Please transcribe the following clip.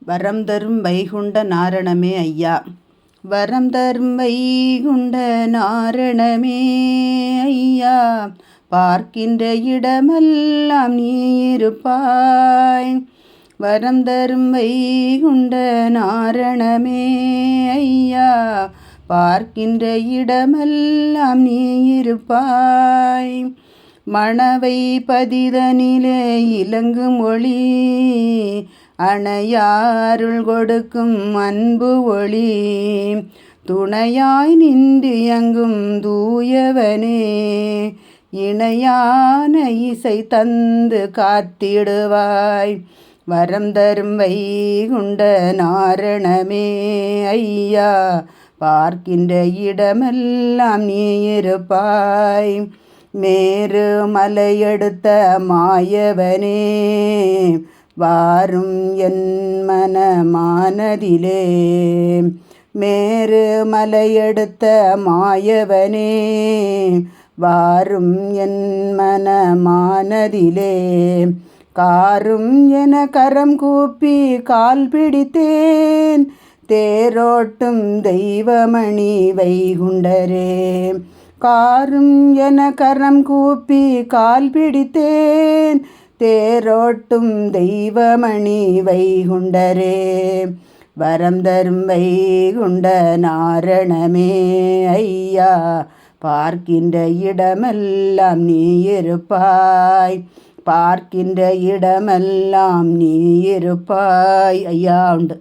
வரம் தரும் வைகுண்ட நாரணமே ஐயா. வரம் தரும் வைகுண்ட நாரணமே ஐயா. பார்க்கின்ற இடமெல்லாம் நீ இருப்பாய். வரம் தரும் வைகுண்ட நாரணமே ஐயா. பார்க்கின்ற இடமெல்லாம் நீ இருப்பாய். மணவை பதிதனிலே இலங்கும் ஒளி, அணையாருள் கொடுக்கும் அன்பு ஒளி, துணையாய் நின்று எங்கும் தூயவனே, இணையான இசை தந்து காத்திடுவாய். வரம் தரும் வைகுண்ட நாரணமே ஐயா. பார்க்கின்ற இடமெல்லாம் நீ இருப்பாய். மேரு மலையெடுத்த மாயவனே, வாரும் என் மனமானதிலே. மேரு மலையெடுத்த மாயவனே, வாரும் என் மனமானதிலே. காரும் என கரம் கூப்பி கால் பிடித்தேன், தேரோட்டும் தெய்வமணி வைகுண்டரே. காரும் என கரம் கூப்பி கால் பிடித்தேன், தேரோட்டும் தெய்வமணி வைகுண்டரே. வரம் தரும் வைகுண்ட நாரணமே ஐயா. பார்க்கின்ற இடமெல்லாம் நீ இருப்பாய். பார்க்கின்ற இடமெல்லாம் நீ இருப்பாய் ஐயா உண்டு.